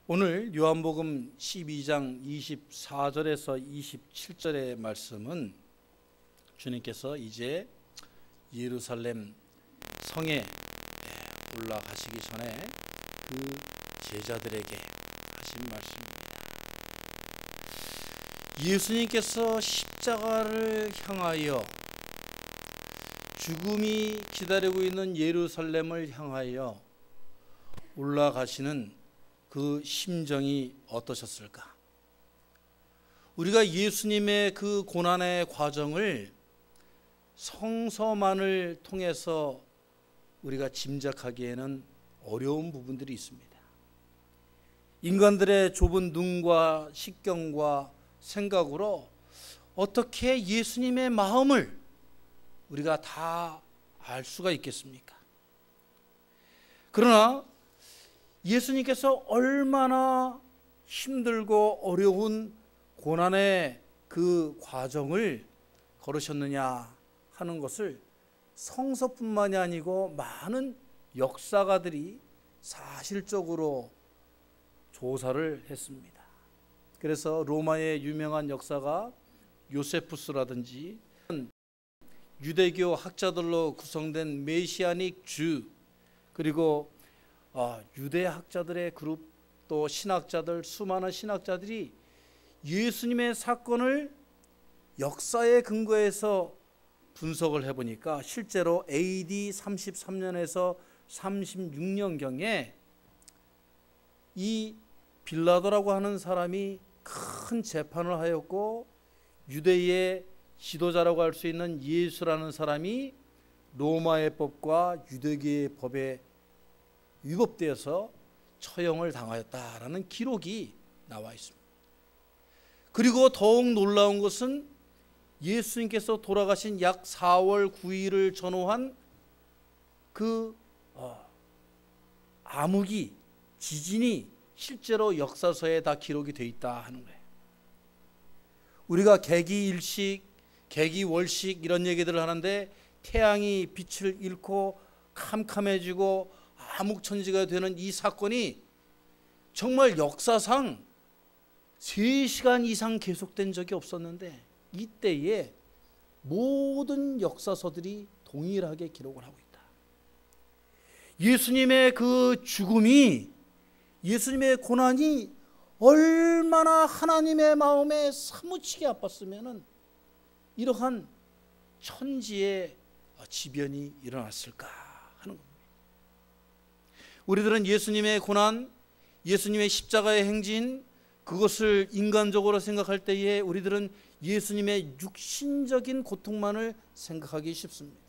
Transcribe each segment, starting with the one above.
오늘 요한복음 12장 24절에서 27절의 말씀은 주님께서 이제 예루살렘 성에 올라가시기 전에 그 제자들에게 하신 말씀입니다. 예수님께서 십자가를 향하여 죽음이 기다리고 있는 예루살렘을 향하여 올라가시는 그 심정이 어떠셨을까? 우리가 예수님의 그 고난의 과정을 성서만을 통해서 우리가 짐작하기에는 어려운 부분들이 있습니다. 인간들의 좁은 눈과 식견과 생각으로 어떻게 예수님의 마음을 우리가 다 알 수가 있겠습니까? 그러나 예수님께서 얼마나 힘들고 어려운 고난의 그 과정을 걸으셨느냐 하는 것을 성서뿐만이 아니고 많은 역사가들이 사실적으로 조사를 했습니다. 그래서 로마의 유명한 역사가 요세푸스라든지 유대교 학자들로 구성된 메시아닉 주, 그리고 유대 학자들의 그룹, 또 신학자들, 수많은 신학자들이 예수님의 사건을 역사에 근거해서 분석을 해보니까 실제로 AD 33년에서 36년경에 이 빌라도라고 하는 사람이 큰 재판을 하였고, 유대의 지도자라고 할 수 있는 예수라는 사람이 로마의 법과 유대교의 법에 위법되어서 처형을 당하였다라는 기록이 나와 있습니다. 그리고 더욱 놀라운 것은 예수님께서 돌아가신 약 4월 9일을 전후한 그 암흑이, 지진이 실제로 역사서에 다 기록이 되어 있다 하는 거예요. 우리가 개기일식, 개기월식 이런 얘기들을 하는데 태양이 빛을 잃고 캄캄해지고 암흑천지가 되는 이 사건이 정말 역사상 3시간 이상 계속된 적이 없었는데 이때에 모든 역사서들이 동일하게 기록을 하고 있다. 예수님의 그 죽음이, 예수님의 고난이 얼마나 하나님의 마음에 사무치게 아팠으면 이러한 천지의 지변이 일어났을까 하는 겁니다. 우리들은 예수님의 고난, 예수님의 십자가의 행진, 그것을 인간적으로 생각할 때에 우리들은 예수님의 육신적인 고통만을 생각하기 쉽습니다.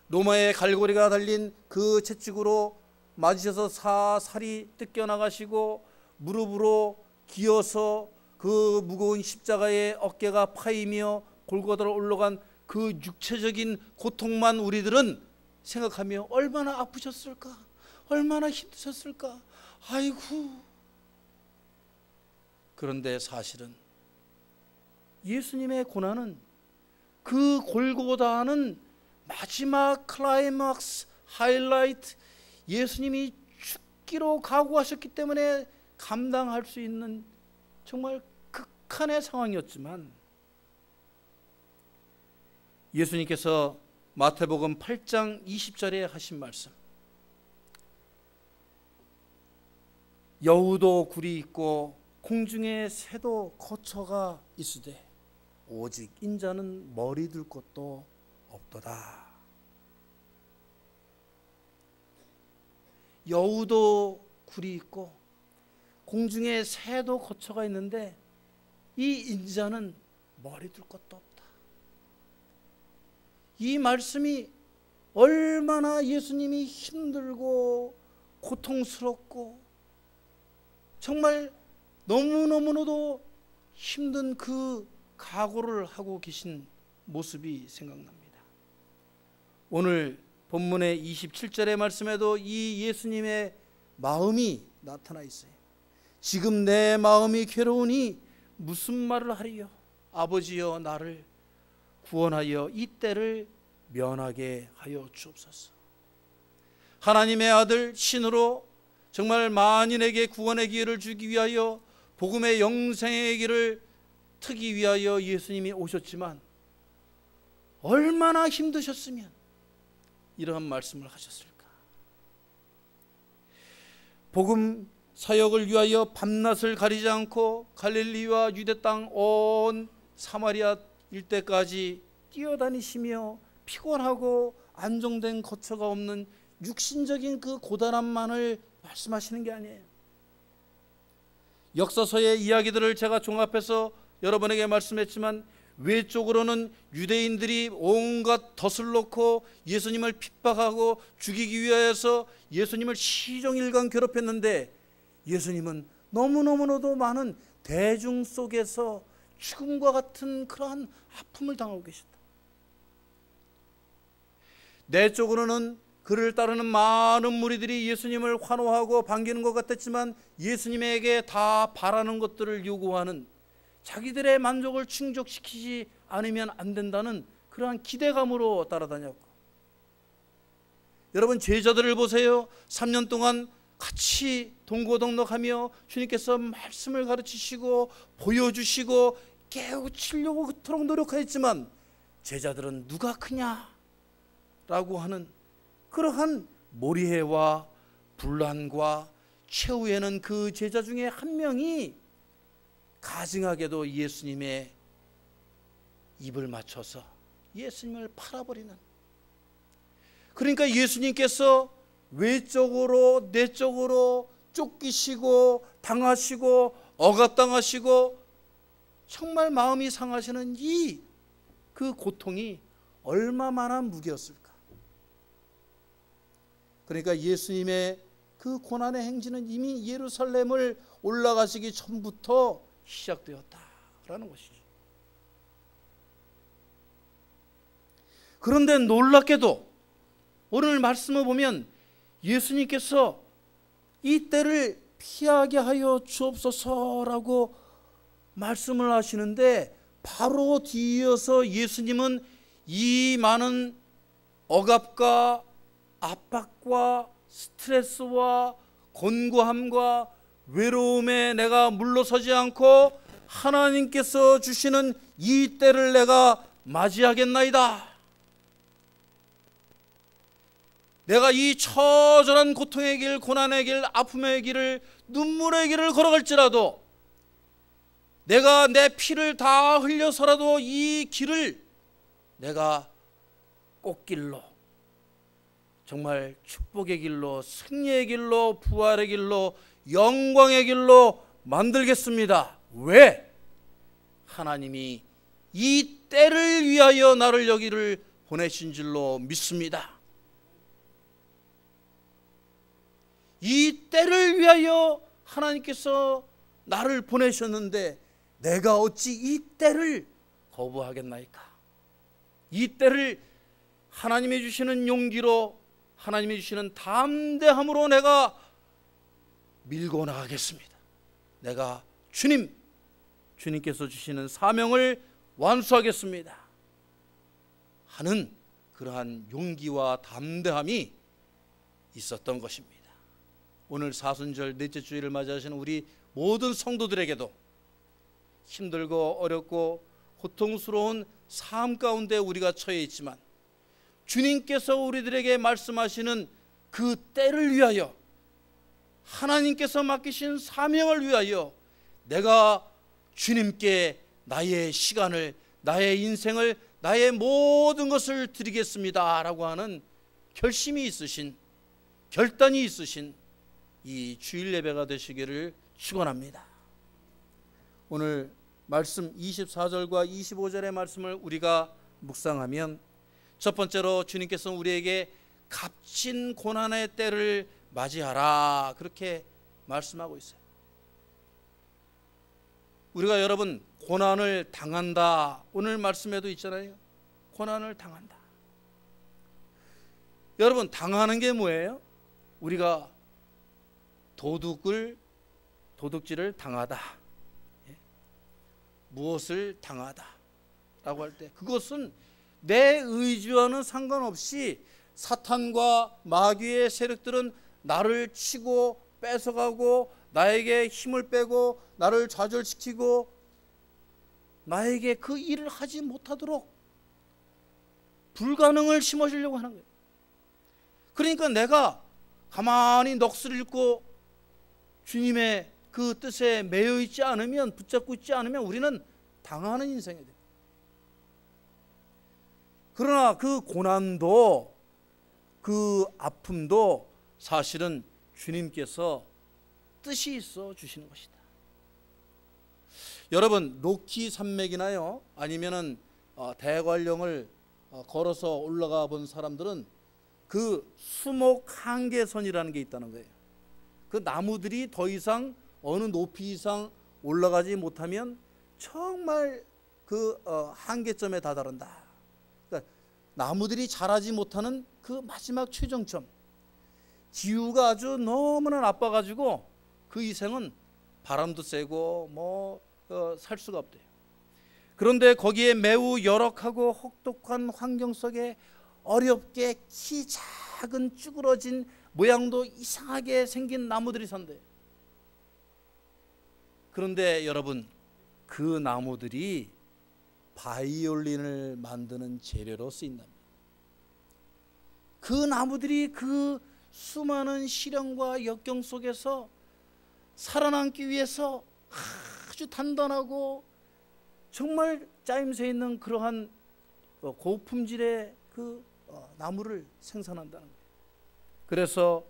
로마의 갈고리가 달린 그 채찍으로 맞으셔서 살이 뜯겨나가시고 무릎으로 기어서 그 무거운 십자가의 어깨가 파이며 골고다로 올라간 그 육체적인 고통만 우리들은 생각하며 얼마나 아프셨을까, 얼마나 힘드셨을까, 아이고. 그런데 사실은 예수님의 고난은, 그 골고다는 마지막 클라이막스, 하이라이트, 예수님이 죽기로 각오하셨기 때문에 감당할 수 있는 정말 극한의 상황이었지만, 예수님께서 마태복음 8장 20절에 하신 말씀, 여우도 굴이 있고 공중에 새도 거처가 있으되 오직 인자는 머리 둘 곳도 없도다. 여우도 굴이 있고 공중에 새도 거처가 있는데 이 인자는 머리 둘 곳도 없다. 이 말씀이 얼마나 예수님이 힘들고 고통스럽고 정말 너무너무나도 힘든 그 각오를 하고 계신 모습이 생각납니다. 오늘 본문의 27절의 말씀에도 이 예수님의 마음이 나타나 있어요. 지금 내 마음이 괴로우니 무슨 말을 하리요? 아버지여, 나를 구원하여 이 때를 면하게 하여 주옵소서. 하나님의 아들, 신으로 정말 만인에게 구원의 기회를 주기 위하여 복음의 영생의 길을 트기 위하여 예수님이 오셨지만 얼마나 힘드셨으면 이러한 말씀을 하셨을까. 복음 사역을 위하여 밤낮을 가리지 않고 갈릴리와 유대 땅 온 사마리아 일대까지 뛰어다니시며 피곤하고 안정된 거처가 없는 육신적인 그 고단함만을 말씀하시는 게 아니에요. 역사서의 이야기들을 제가 종합해서 여러분에게 말씀했지만 외적으로는 유대인들이 온갖 덫을 놓고 예수님을 핍박하고 죽이기 위하여서 예수님을 시종일관 괴롭혔는데 예수님은 너무너무나도 많은 대중 속에서 죽음과 같은 그러한 아픔을 당하고 계셨다. 내적으로는 그를 따르는 많은 무리들이 예수님을 환호하고 반기는 것 같았지만 예수님에게 다 바라는 것들을 요구하는, 자기들의 만족을 충족시키지 않으면 안 된다는 그러한 기대감으로 따라다녔고, 여러분 제자들을 보세요. 3년 동안 같이 동고동락하며 주님께서 말씀을 가르치시고 보여주시고 깨우치려고 그토록 노력하였지만 제자들은 누가 크냐라고 하는 그러한 모리해와 분란과 최후에는 그 제자 중에 한 명이 가증하게도 예수님의 입을 맞춰서 예수님을 팔아버리는, 그러니까 예수님께서 외적으로 내적으로 쫓기시고 당하시고 억압당하시고 정말 마음이 상하시는 이 그 고통이 얼마만한 무게였을까. 그러니까 예수님의 그 고난의 행진은 이미 예루살렘을 올라가시기 전부터 시작되었다라는 것이죠. 그런데 놀랍게도 오늘 말씀을 보면 예수님께서 이 때를 피하게 하여 주옵소서라고 말씀을 하시는데 바로 뒤이어서 예수님은 이 많은 억압과 압박과 스트레스와 곤고함과 외로움에 내가 물러서지 않고 하나님께서 주시는 이 때를 내가 맞이하겠나이다. 내가 이 처절한 고통의 길, 고난의 길, 아픔의 길을, 눈물의 길을 걸어갈지라도 내가 내 피를 다 흘려서라도 이 길을 내가 꽃길로, 정말 축복의 길로, 승리의 길로, 부활의 길로, 영광의 길로 만들겠습니다. 왜? 하나님이 이 때를 위하여 나를 여기를 보내신 줄로 믿습니다. 이 때를 위하여 하나님께서 나를 보내셨는데 내가 어찌 이 때를 거부하겠나이까? 이 때를 하나님이 주시는 용기로, 하나님이 주시는 담대함으로 내가 밀고 나가겠습니다. 내가 주님께서 주시는 사명을 완수하겠습니다 하는 그러한 용기와 담대함이 있었던 것입니다. 오늘 사순절 넷째 주일을 맞이하시는 우리 모든 성도들에게도 힘들고 어렵고 고통스러운 삶 가운데 우리가 처해 있지만 주님께서 우리들에게 말씀하시는 그 때를 위하여, 하나님께서 맡기신 사명을 위하여 내가 주님께 나의 시간을, 나의 인생을, 나의 모든 것을 드리겠습니다 라고 하는 결심이 있으신, 결단이 있으신 이 주일 예배가 되시기를 축원합니다. 오늘 말씀 24절과 25절의 말씀을 우리가 묵상하면 첫 번째로 주님께서는 우리에게 값진 고난의 때를 맞이하라 그렇게 말씀하고 있어요. 우리가 여러분 고난을 당한다, 오늘 말씀에도 있잖아요. 고난을 당한다. 여러분 당하는 게 뭐예요? 우리가 도둑질을 당하다, 무엇을 당하다 라고 할 때 그것은 내 의지와는 상관없이 사탄과 마귀의 세력들은 나를 치고 뺏어가고 나에게 힘을 빼고 나를 좌절시키고 나에게 그 일을 하지 못하도록 불가능을 심어주려고 하는 거예요. 그러니까 내가 가만히 넋을 잃고 주님의 그 뜻에 매여 있지 않으면, 붙잡고 있지 않으면 우리는 당하는 인생이 돼요. 그러나 그 고난도, 그 아픔도 사실은 주님께서 뜻이 있어 주시는 것이다. 여러분, 로키 산맥이나요, 아니면은 대관령을 걸어서 올라가 본 사람들은 그 수목 한계선이라는 게 있다는 거예요. 그 나무들이 더 이상 어느 높이 이상 올라가지 못하면 정말 그 한계점에 다다른다. 그러니까 나무들이 자라지 못하는 그 마지막 최정점. 기후가 아주 너무나 나빠가지고 그 이생은 바람도 세고 살 수가 없대요. 그런데 거기에 매우 열악하고 혹독한 환경 속에 어렵게 키 작은 쭈그러진 모양도 이상하게 생긴 나무들이 산대요. 그런데 여러분, 그 나무들이 바이올린을 만드는 재료로 쓰인답니다. 그 나무들이 그 수많은 시련과 역경 속에서 살아남기 위해서 아주 단단하고 정말 짜임새 있는 그러한 고품질의 그 나무를 생산한다는 거예요. 그래서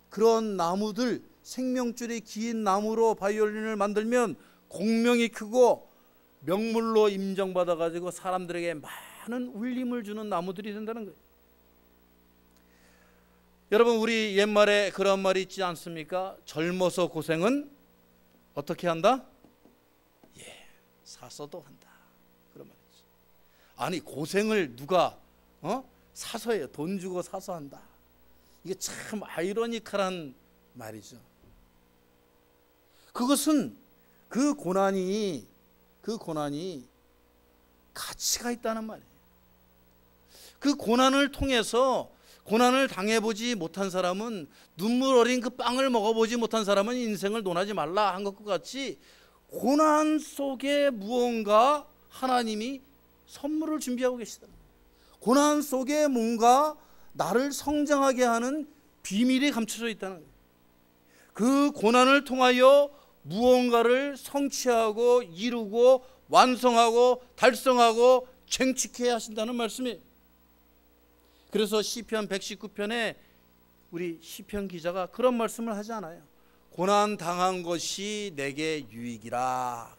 그런 나무들, 생명줄이 긴 나무로 바이올린을 만들면 공명이 크고 명물로 인정받아 가지고 사람들에게 많은 울림을 주는 나무들이 된다는 거예요. 여러분, 우리 옛말에 그런 말이 있지 않습니까? 젊어서 고생은 어떻게 한다? 사서도 한다. 그런 말이죠. 아니, 고생을 누가 사서 해요? 돈 주고 사서 한다. 이게 참 아이러니컬한 말이죠. 그것은 그 고난이 가치가 있다는 말이에요. 그 고난을 통해서, 고난을 당해보지 못한 사람은, 눈물 어린 그 빵을 먹어보지 못한 사람은 인생을 논하지 말라 한 것과 같이 고난 속에 무언가 하나님이 선물을 준비하고 계시다. 고난 속에 뭔가 나를 성장하게 하는 비밀이 감춰져 있다는 거예요. 그 고난을 통하여 무언가를 성취하고 이루고 완성하고 달성하고 쟁취케 하신다는 말씀이에요. 그래서 시편 119편에 우리 시편 기자가 그런 말씀을 하지 않아요? 고난 당한 것이 내게 유익이라.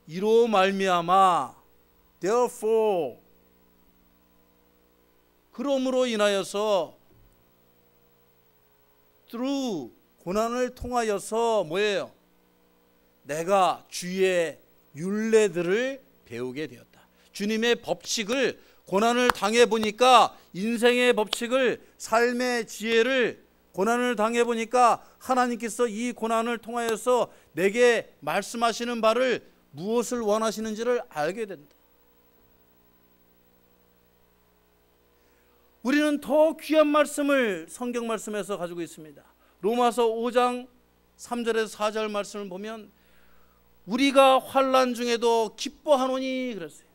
이로 말미암아, therefore, 그러므로 인하여서, through, 고난을 통하여서 뭐예요? 내가 주의 율례들을 배우게 되었다. 주님의 법칙을, 고난을 당해보니까 인생의 법칙을, 삶의 지혜를 고난을 당해보니까 하나님께서 이 고난을 통하여서 내게 말씀하시는 바를, 무엇을 원하시는지를 알게 된다. 우리는 더 귀한 말씀을 성경 말씀에서 가지고 있습니다. 로마서 5장 3절에서 4절 말씀을 보면 우리가 환난 중에도 기뻐하노니 그랬어요.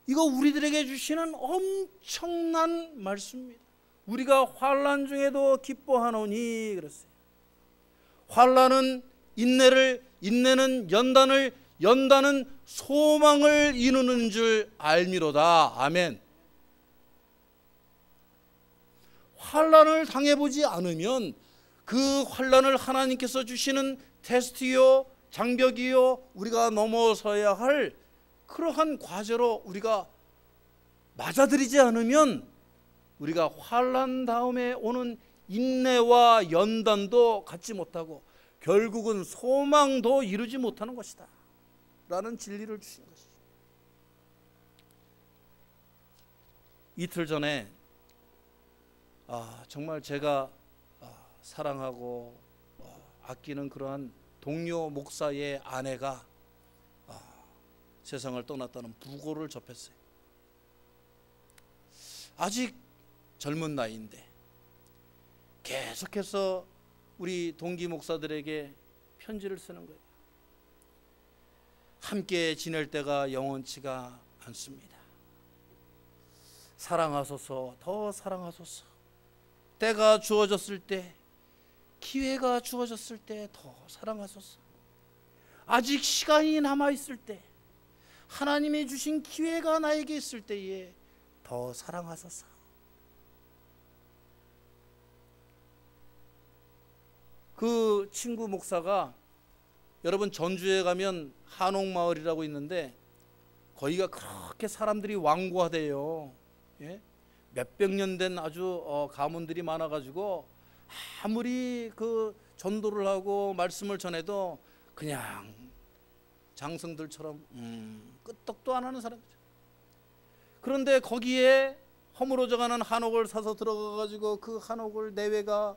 이거 우리들에게 주시는 엄청난 말씀입니다. 우리가 환난 중에도 기뻐하노니 그랬어요. 환난은 인내를, 인내는 연단을, 연단은 소망을 이루는 줄 알미로다. 아멘. 환난을 당해보지 않으면 그 환난을 하나님께서 주시는 테스트요, 장벽이요, 우리가 넘어서야 할 그러한 과제로 우리가 맞아들이지 않으면 우리가 환난 다음에 오는 인내와 연단도 갖지 못하고 결국은 소망도 이루지 못하는 것이다 라는 진리를 주신 것이죠. 이틀 전에 정말 제가 사랑하고 아끼는 그러한 동료 목사의 아내가 세상을 떠났다는 부고를 접했어요. 아직 젊은 나이인데 계속해서 우리 동기 목사들에게 편지를 쓰는 거예요. 함께 지낼 때가 영원치가 않습니다. 사랑하소서, 더 사랑하소서. 때가 주어졌을 때, 기회가 주어졌을 때 더 사랑하소서. 아직 시간이 남아있을 때, 하나님이 주신 기회가 나에게 있을 때에 더 사랑하소서. 그 친구 목사가, 여러분 전주에 가면 한옥마을이라고 있는데 거기가 그렇게 사람들이 완고하대요. 예? 몇백 년 된 아주 가문들이 많아가지고 아무리 그 전도를 하고 말씀을 전해도 그냥 장성들처럼 끄떡도 안 하는 사람이죠. 그런데 거기에 허물어져가는 한옥을 사서 들어가가지고 그 한옥을 내외가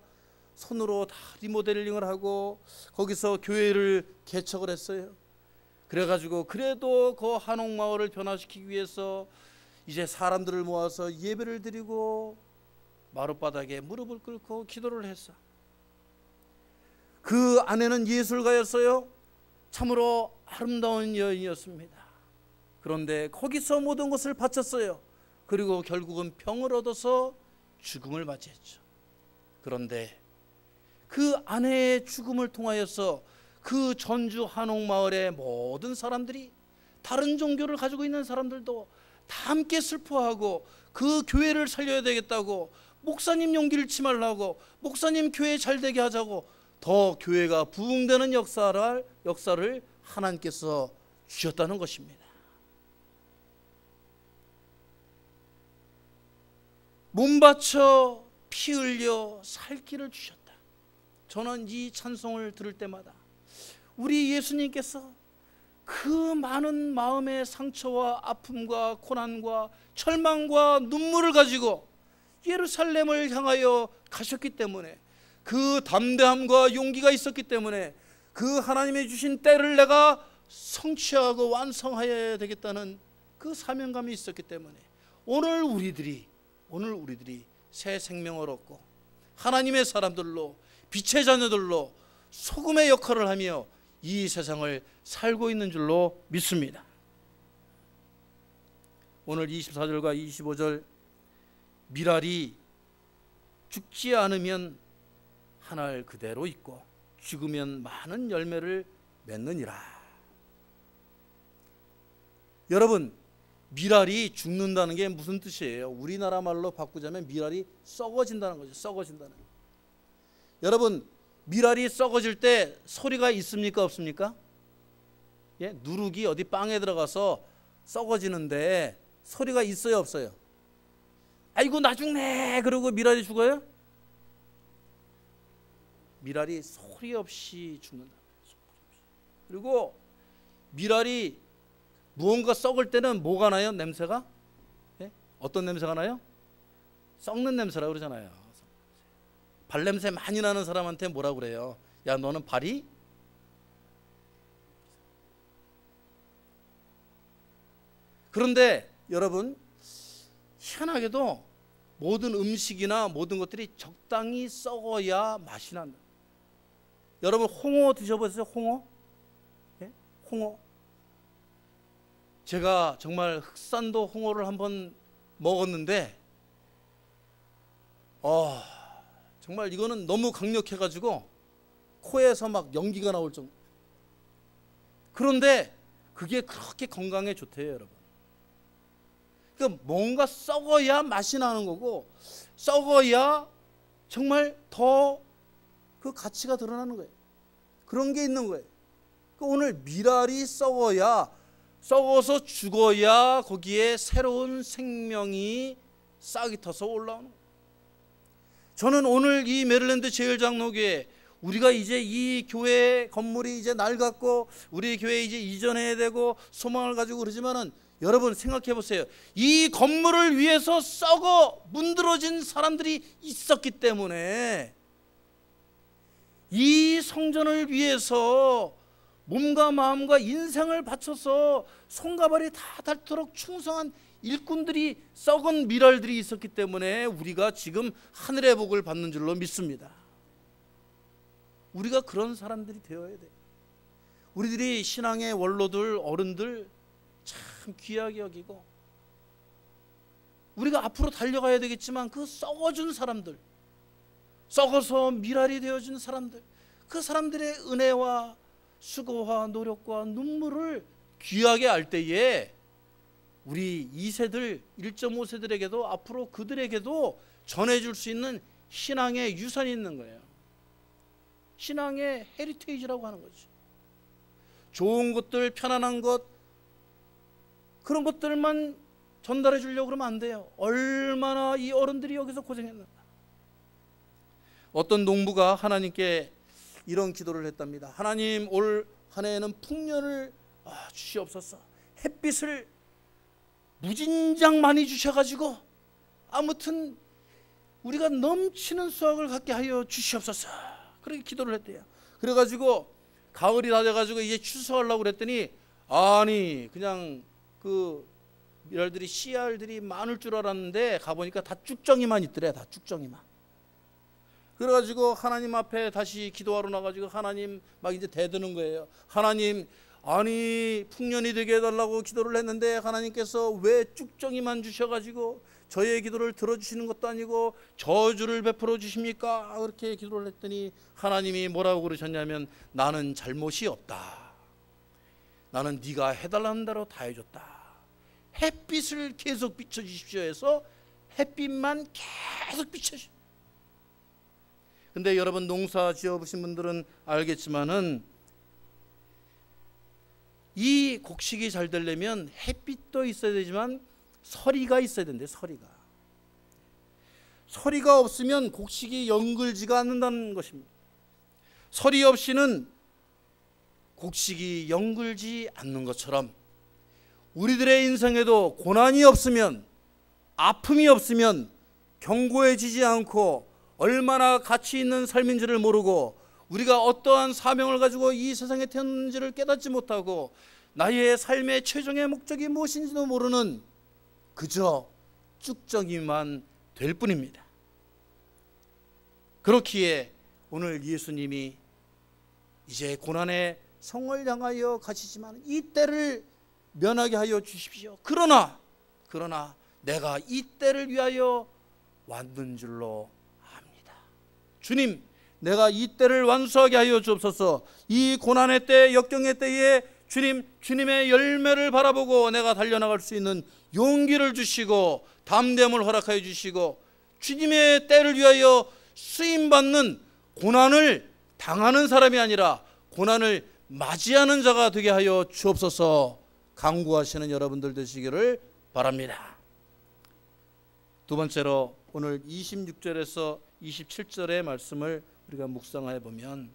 손으로 다 리모델링을 하고 거기서 교회를 개척을 했어요. 그래가지고 그래도 그 한옥마을을 변화시키기 위해서 이제 사람들을 모아서 예배를 드리고 마룻바닥에 무릎을 꿇고 기도를 했어. 그 아내는 예술가였어요. 참으로 아름다운 여인이었습니다. 그런데 거기서 모든 것을 바쳤어요. 그리고 결국은 병을 얻어서 죽음을 맞이했죠. 그런데 그 아내의 죽음을 통하여서 그 전주 한옥마을의 모든 사람들이, 다른 종교를 가지고 있는 사람들도 다 함께 슬퍼하고 그 교회를 살려야 되겠다고, 목사님 용기를 잃지 말라고, 목사님 교회 잘 되게 하자고, 더 교회가 부흥되는 역사를 하나님께서 주셨다는 것입니다. 몸 바쳐 피 흘려 살 길을 주셨다. 저는 이 찬송을 들을 때마다 우리 예수님께서 그 많은 마음의 상처와 아픔과 고난과 절망과 눈물을 가지고 예루살렘을 향하여 가셨기 때문에, 그 담대함과 용기가 있었기 때문에 그 하나님이 주신 때를 내가 성취하고 완성하여야 되겠다는 그 사명감이 있었기 때문에 오늘 우리들이 새 생명을 얻고 하나님의 사람들로, 빛의 자녀들로 소금의 역할을 하며 이 세상을 살고 있는 줄로 믿습니다. 오늘 24절과 25절, 미랄이 죽지 않으면 한 알 그대로 있고 죽으면 많은 열매를 맺느니라. 여러분, 미랄이 죽는다는 게 무슨 뜻이에요? 우리나라 말로 바꾸자면 미랄이 썩어진다는 거죠. 썩어진다는. 여러분, 미랄이 썩어질 때 소리가 있습니까, 없습니까? 예? 누룩이 어디 빵에 들어가서 썩어지는데 소리가 있어요, 없어요? 아이고 나 죽네 그러고 미랄이 죽어요? 미랄이 소리 없이 죽는다. 그리고 미랄이 무언가 썩을 때는 뭐가 나요? 냄새가? 예? 어떤 냄새가 나요? 썩는 냄새라고 그러잖아요. 발냄새 많이 나는 사람한테 뭐라고 그래요? 야, 너는 발이? 그런데 여러분, 희한하게도 모든 음식이나 모든 것들이 적당히 썩어야 맛이 난다. 여러분, 홍어 드셔보세요. 홍어? 예? 홍어. 제가 정말 흑산도 홍어를 한번 먹었는데 정말 이거는 너무 강력해가지고 코에서 막 연기가 나올 정도. 그런데 그게 그렇게 건강에 좋대요, 여러분. 그러니까 뭔가 썩어야 맛이 나는 거고, 썩어야 정말 더 그 가치가 드러나는 거예요. 그런 게 있는 거예요. 그러니까 오늘 미랄이 썩어서 죽어야 거기에 새로운 생명이 싹이 터서 올라오는 거예요. 저는 오늘 이 메릴랜드 제일장로교회, 우리가 이제 이 교회 건물이 이제 낡았고 우리 교회 이제 이전해야 되고 소망을 가지고 그러지만은, 여러분 생각해 보세요. 이 건물을 위해서 썩어 문드러진 사람들이 있었기 때문에, 이 성전을 위해서 몸과 마음과 인생을 바쳐서 손과 발이 다 닳도록 충성한 일꾼들이, 썩은 미랄들이 있었기 때문에 우리가 지금 하늘의 복을 받는 줄로 믿습니다. 우리가 그런 사람들이 되어야 돼요. 우리들이 신앙의 원로들, 어른들 참 귀하게 여기고, 우리가 앞으로 달려가야 되겠지만 그 썩어준 사람들, 썩어서 미랄이 되어준 사람들, 그 사람들의 은혜와 수고와 노력과 눈물을 귀하게 알 때에 우리 2세들, 1.5세들에게도 앞으로 그들에게도 전해줄 수 있는 신앙의 유산이 있는 거예요. 신앙의 헤리테이지라고 하는 거죠. 좋은 것들, 편안한 것, 그런 것들만 전달해 주려고 그러면 안 돼요. 얼마나 이 어른들이 여기서 고생했는가. 어떤 농부가 하나님께 이런 기도를 했답니다. 하나님, 올 한 해에는 풍년을 주시옵소서. 햇빛을 무진장 많이 주셔가지고 아무튼 우리가 넘치는 수확을 갖게 하여 주시옵소서. 그렇게 기도를 했대요. 그래가지고 가을이 다 돼가지고 이제 추수하려고 그랬더니, 아니 그냥 그 미랄들이, 씨알들이 많을 줄 알았는데 가보니까 다 쭉정이만 있더래. 다 쭉정이만. 그래가지고 하나님 앞에 다시 기도하러 나가지고 하나님 막 이제 대드는 거예요. 하나님, 아니 풍년이 되게 해달라고 기도를 했는데 하나님께서 왜 쭉정이만 주셔가지고 저의 기도를 들어주시는 것도 아니고 저주를 베풀어 주십니까? 그렇게 기도를 했더니 하나님이 뭐라고 그러셨냐면, 나는 잘못이 없다. 나는 네가 해달라는 대로 다 해줬다. 햇빛을 계속 비춰주십시오 해서 햇빛만 계속 비춰주십시오. 근데 여러분, 농사 지어보신 분들은 알겠지만은 이 곡식이 잘 되려면 햇빛도 있어야 되지만 서리가 있어야 된대. 서리가 없으면 곡식이 연글지가 않는다는 것입니다. 서리 없이는 곡식이 연글지 않는 것처럼 우리들의 인생에도 고난이 없으면, 아픔이 없으면 견고해지지 않고 얼마나 가치 있는 삶인지를 모르고 우리가 어떠한 사명을 가지고 이 세상에 태어났는지를 깨닫지 못하고 나의 삶의 최종의 목적이 무엇인지도 모르는 그저 쭉정이만 될 뿐입니다. 그렇기에 오늘 예수님이 이제 고난의 성을 향하여 가시지만 이 때를 면하게 하여 주십시오. 그러나 내가 이 때를 위하여 왔는 줄로 압니다. 주님, 내가 이 때를 완수하게 하여 주옵소서. 이 고난의 때, 역경의 때에 주님의 열매를 바라보고 내가 달려나갈 수 있는 용기를 주시고 담대함을 허락하여 주시고 주님의 때를 위하여 쓰임받는, 고난을 당하는 사람이 아니라 고난을 맞이하는 자가 되게 하여 주옵소서. 간구하시는 여러분들 되시기를 바랍니다. 두 번째로 오늘 26절에서 27절의 말씀을 우리가 묵상해 보면,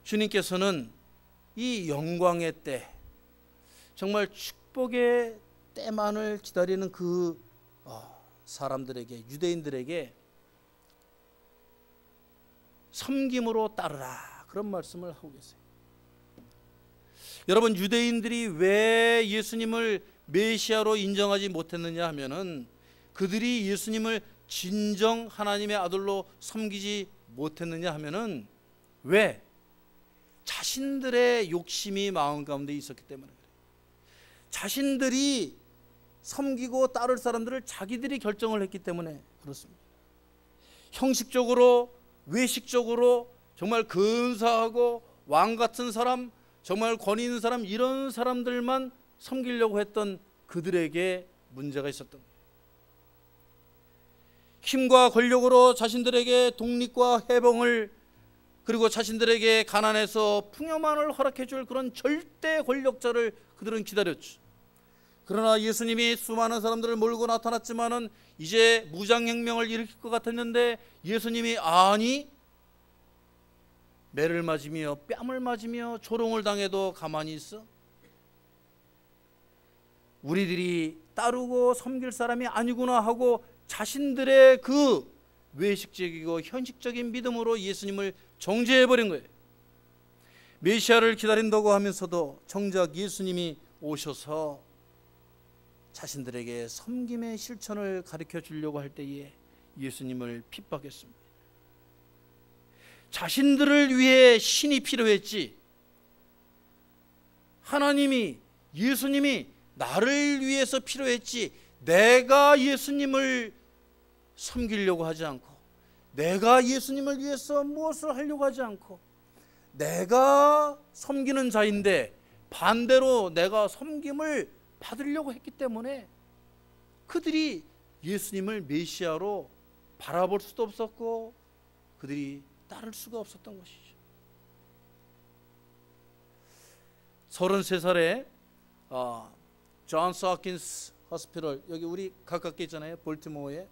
주님께서는 이 영광의 때, 정말 축복의 때만을 기다리는 그 사람들에게, 유대인들에게 섬김으로 따르라, 그런 말씀을 하고 계세요. 여러분, 유대인들이 왜 예수님을 메시아로 인정하지 못했느냐 하면은 그들이 예수님을 진정 하나님의 아들로 섬기지 못했느냐 하면은 왜? 자신들의 욕심이 마음 가운데 있었기 때문에 그래요. 자신들이 섬기고 따를 사람들을 자기들이 결정을 했기 때문에 그렇습니다. 형식적으로, 외식적으로 정말 근사하고 왕 같은 사람, 정말 권위 있는 사람, 이런 사람들만 섬기려고 했던 그들에게 문제가 있었던 거예요. 힘과 권력으로 자신들에게 독립과 해방을, 그리고 자신들에게 가난해서 풍요만을 허락해 줄 그런 절대 권력자를 그들은 기다렸죠. 그러나 예수님이 수많은 사람들을 몰고 나타났지만은 이제 무장혁명을 일으킬 것 같았는데 예수님이 아니, 매를 맞으며 뺨을 맞으며 조롱을 당해도 가만히 있어? 우리들이 따르고 섬길 사람이 아니구나 하고 자신들의 그 외식적이고 현실적인 믿음으로 예수님을 정죄해버린 거예요. 메시아를 기다린다고 하면서도 정작 예수님이 오셔서 자신들에게 섬김의 실천을 가르쳐 주려고 할 때에 예수님을 핍박했습니다. 자신들을 위해 신이 필요했지, 하나님이, 예수님이 나를 위해서 필요했지, 내가 예수님을 섬기려고 하지 않고, 내가 예수님을 위해서 무엇을 하려고 하지 않고, 내가 섬기는 자인데 반대로 내가 섬김을 받으려고 했기 때문에 그들이 예수님을 메시아로 바라볼 수도 없었고 그들이 따를 수가 없었던 것이죠. 33살에 존스 홉킨스 호스피털, 여기 우리 가깝게 있잖아요, 볼티모어에.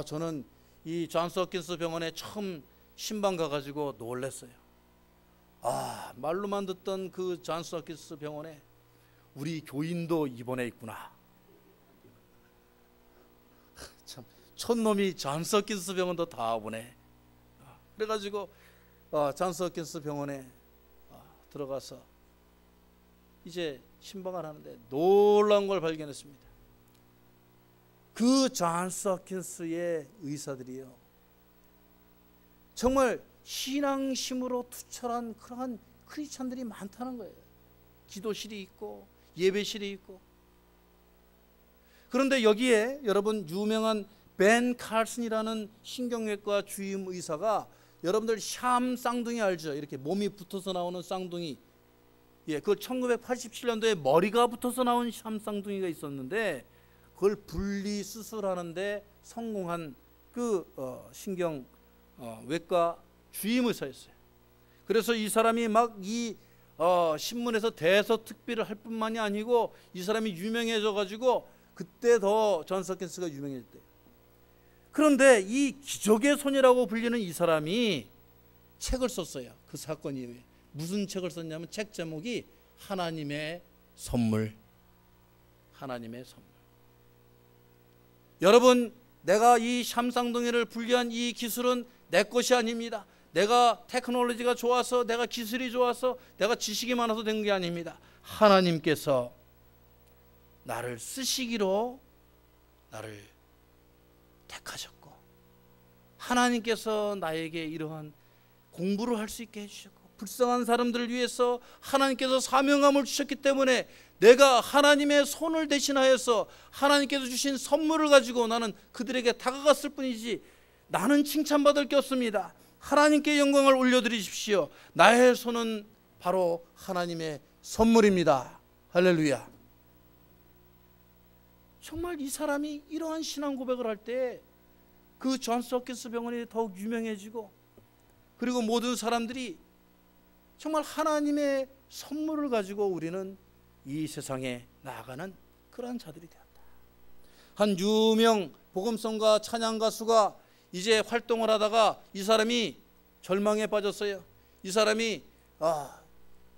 저는 이 존스 홉킨스 병원에 처음 신방 가가지고 놀랐어요. 말로만 듣던 그 존스 홉킨스 병원에 우리 교인도 입원해 있구나. 참, 촌놈이 존스 홉킨스 병원도 다 보네. 그래가지고 존스 홉킨스 병원에 들어가서 이제 신방을 하는데 놀라운 걸 발견했습니다. 그 존스 홉킨스의 의사들이요, 정말 신앙심으로 투철한 그러한 크리스찬들이 많다는 거예요. 기도실이 있고 예배실이 있고. 그런데 여기에 여러분, 유명한 벤 칼슨이라는 신경외과 주임 의사가, 여러분들 샴 쌍둥이 알죠? 이렇게 몸이 붙어서 나오는 쌍둥이. 그 1987년도에 머리가 붙어서 나온 샴 쌍둥이가 있었는데 그걸 분리 수술하는데 성공한 그 신경외과 주임 의사였어요. 그래서 이 사람이 막 이 신문에서 대서특필을 할 뿐만이 아니고 이 사람이 유명해져 가지고 그때 더 존스 홉킨스가 유명해졌대요. 그런데 이 기적의 손이라고 불리는 이 사람이 책을 썼어요. 그 사건 이후에. 무슨 책을 썼냐면 책 제목이 하나님의 선물. 하나님의 선물. 여러분, 내가 이 샴쌍둥이를 분리한 이 기술은 내 것이 아닙니다. 내가 테크놀로지가 좋아서, 내가 기술이 좋아서, 내가 지식이 많아서 된 게 아닙니다. 하나님께서 나를 쓰시기로 나를 택하셨고, 하나님께서 나에게 이러한 공부를 할 수 있게 해주셨고, 불쌍한 사람들을 위해서 하나님께서 사명감을 주셨기 때문에 내가 하나님의 손을 대신하여서 하나님께서 주신 선물을 가지고 나는 그들에게 다가갔을 뿐이지, 나는 칭찬받을 게 없습니다. 하나님께 영광을 올려드리십시오. 나의 손은 바로 하나님의 선물입니다. 할렐루야. 정말 이 사람이 이러한 신앙 고백을 할 때 그 존스 홉킨스 병원이 더욱 유명해지고, 그리고 모든 사람들이 정말 하나님의 선물을 가지고 우리는 이 세상에 나아가는 그러한 자들이 되었다. 한 유명 복음성가 찬양 가수가 이제 활동을 하다가 이 사람이 절망에 빠졌어요. 이 사람이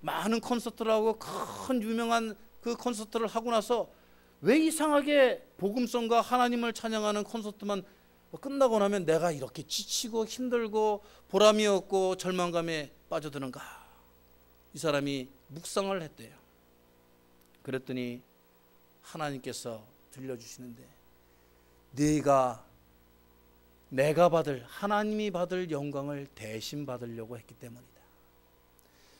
많은 콘서트를 하고 큰 유명한 그 콘서트를 하고 나서 왜 이상하게 복음성가 하나님을 찬양하는 콘서트만 끝나고 나면 내가 이렇게 지치고 힘들고 보람이 없고 절망감에 빠져드는가. 이 사람이 묵상을 했대요. 그랬더니 하나님께서 들려주시는데, 내가 받을, 하나님이 받을 영광을 대신 받으려고 했기 때문이다.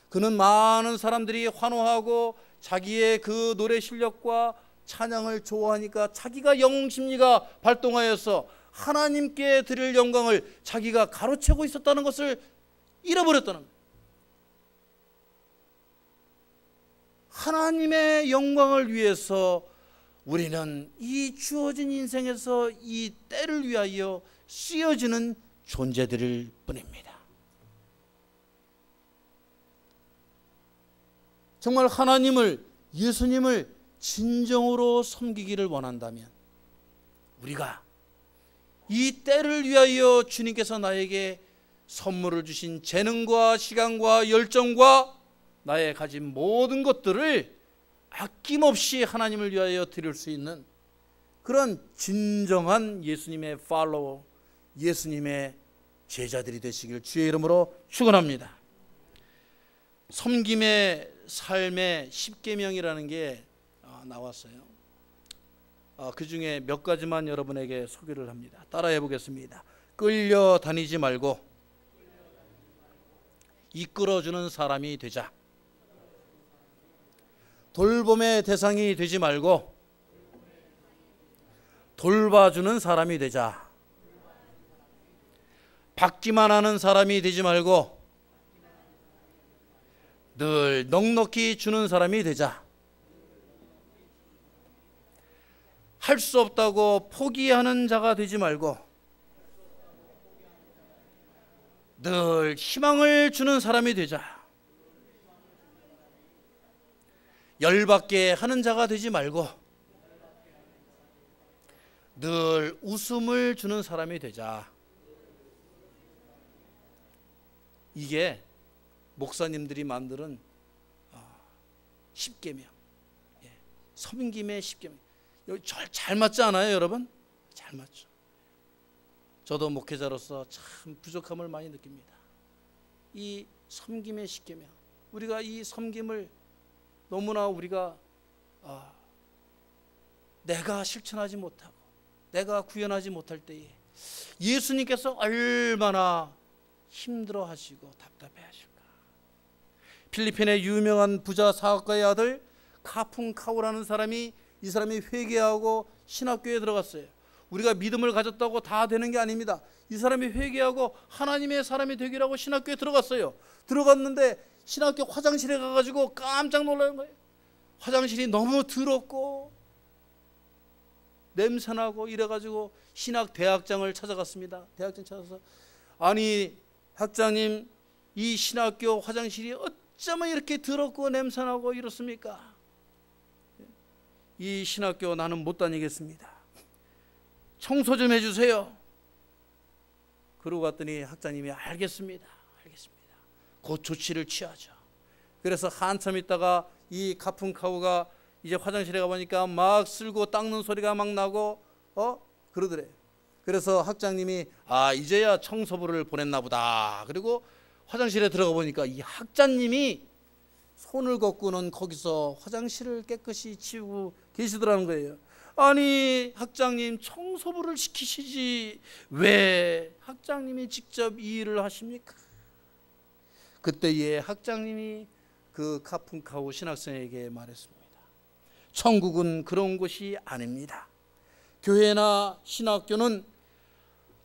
그는 많은 사람들이 환호하고 자기의 그 노래 실력과 찬양을 좋아하니까 자기가 영웅심리가 발동하여서 하나님께 드릴 영광을 자기가 가로채고 있었다는 것을 잃어버렸다는 거예요. 하나님의 영광을 위해서 우리는 이 주어진 인생에서 이 때를 위하여 쓰여지는 존재들일 뿐입니다. 정말 하나님을, 예수님을 진정으로 섬기기를 원한다면 우리가 이 때를 위하여 주님께서 나에게 선물을 주신 재능과 시간과 열정과 나의 가진 모든 것들을 아낌없이 하나님을 위하여 드릴 수 있는 그런 진정한 예수님의 팔로워, 예수님의 제자들이 되시길 주의 이름으로 축원합니다. 섬김의 삶의 10계명이라는 게 나왔어요. 그 중에 몇 가지만 여러분에게 소개를 합니다. 따라해 보겠습니다. 끌려다니지 말고 이끌어주는 사람이 되자. 돌봄의 대상이 되지 말고 돌봐주는 사람이 되자. 받기만 하는 사람이 되지 말고 늘 넉넉히 주는 사람이 되자. 할 수 없다고 포기하는 자가 되지 말고 늘 희망을 주는 사람이 되자. 열받게 하는 자가 되지 말고 늘 웃음을 주는 사람이 되자. 이게 목사님들이 만드는 10계명, 섬김의 10계명. 잘 맞지 않아요, 여러분? 잘 맞죠. 저도 목회자로서 참 부족함을 많이 느낍니다. 이 섬김의 10계명, 우리가 이 섬김을 너무나 우리가 내가 실천하지 못하고 내가 구현하지 못할 때에 예수님께서 얼마나 힘들어 하시고 답답해 하실까. 필리핀의 유명한 부자 사업가의 아들 카풍카우라는 사람이, 이 사람이 회개하고 신학교에 들어갔어요. 우리가 믿음을 가졌다고 다 되는 게 아닙니다. 이 사람이 회개하고 하나님의 사람이 되기로 하고 신학교에 들어갔어요. 들어갔는데 신학교 화장실에 가가지고 깜짝 놀라는 거예요. 화장실이 너무 더럽고 냄새나고 이래가지고 신학대학장을 찾아갔습니다. 대학장 찾아서, 아니 학장님, 이 신학교 화장실이 어쩌면 이렇게 더럽고 냄새나고 이렇습니까? 이 신학교 나는 못 다니겠습니다. 청소 좀 해주세요. 그러고 갔더니 학장님이 알겠습니다. 곧 조치를 취하죠. 그래서 한참 있다가 이 카풍카우가 이제 화장실에 가보니까 막 쓸고 닦는 소리가 막 나고 그러더래요. 그래서 학장님이 이제야 청소부를 보냈나 보다. 그리고 화장실에 들어가 보니까 이 학장님이 손을 걷고는 거기서 화장실을 깨끗이 치우고 계시더라는 거예요. 아니 학장님, 청소부를 시키시지 왜 학장님이 직접 이 일을 하십니까? 그때에 학장님이 그 카풍카우 신학생에게 말했습니다. 천국은 그런 곳이 아닙니다. 교회나 신학교는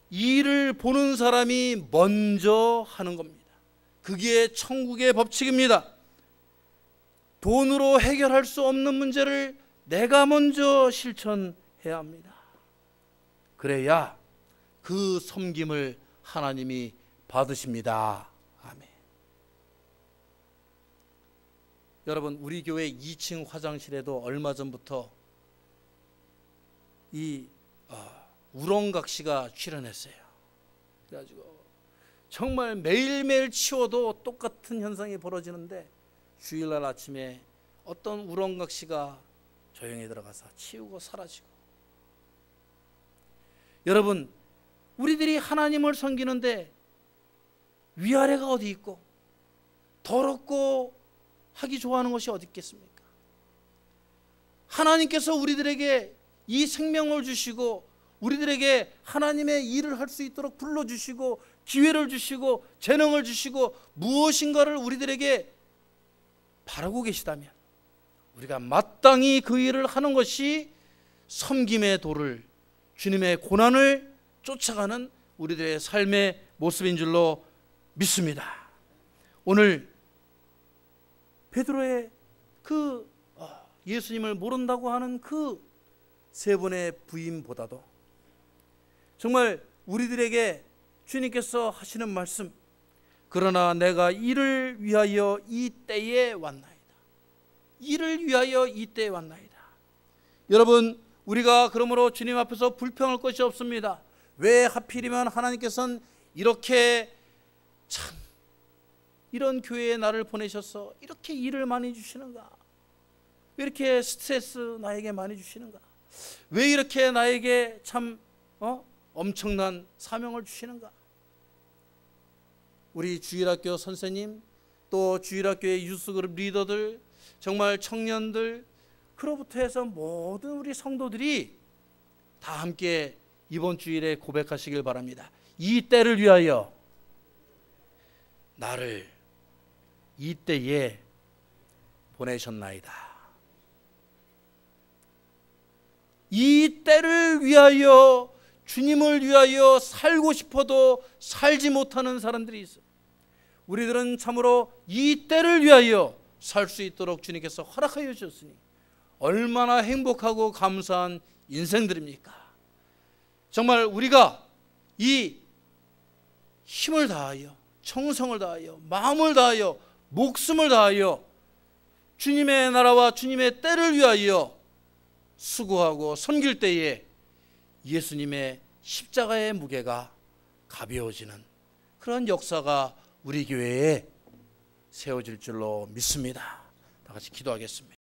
일을 보는 사람이 먼저 하는 겁니다. 그게 천국의 법칙입니다. 돈으로 해결할 수 없는 문제를 내가 먼저 실천해야 합니다. 그래야 그 섬김을 하나님이 받으십니다. 아멘. 여러분, 우리 교회 2층 화장실에도 얼마 전부터 이 우렁각시가 출현했어요. 그래가지고 정말 매일매일 치워도 똑같은 현상이 벌어지는데, 주일날 아침에 어떤 우렁각시가 조용히 들어가서 치우고 사라지고. 여러분, 우리들이 하나님을 섬기는데 위아래가 어디 있고 더럽고 하기 좋아하는 것이 어디 있겠습니까? 하나님께서 우리들에게 이 생명을 주시고 우리들에게 하나님의 일을 할 수 있도록 불러주시고 기회를 주시고 재능을 주시고 무엇인가를 우리들에게 바라고 계시다면 우리가 마땅히 그 일을 하는 것이 섬김의 도를, 주님의 고난을 쫓아가는 우리들의 삶의 모습인 줄로 믿습니다. 오늘 베드로의 그 예수님을 모른다고 하는 그 세 번의 부인보다도 정말 우리들에게 주님께서 하시는 말씀, 그러나 내가 이를 위하여 이 때에 왔나이다. 이를 위하여 이 때에 왔나이다. 여러분, 우리가 그러므로 주님 앞에서 불평할 것이 없습니다. 왜 하필이면 하나님께서는 이렇게 참 이런 교회에 나를 보내셔서 이렇게 일을 많이 주시는가? 왜 이렇게 스트레스 나에게 많이 주시는가? 왜 이렇게 나에게 참 엄청난 사명을 주시는가? 우리 주일학교 선생님, 또 주일학교의 유스그룹 리더들, 정말 청년들, 그로부터 해서 모든 우리 성도들이 다 함께 이번 주일에 고백하시길 바랍니다. 이 때를 위하여 나를 이 때에 보내셨나이다. 이 때를 위하여, 주님을 위하여 살고 싶어도 살지 못하는 사람들이 있어요. 우리들은 참으로 이 때를 위하여 살 수 있도록 주님께서 허락하여 주셨으니 얼마나 행복하고 감사한 인생들입니까? 정말 우리가 이 힘을 다하여, 정성을 다하여, 마음을 다하여, 목숨을 다하여 주님의 나라와 주님의 때를 위하여 수고하고 섬길 때에 예수님의 십자가의 무게가 가벼워지는 그런 역사가 우리 교회에 세워질 줄로 믿습니다. 다 같이 기도하겠습니다.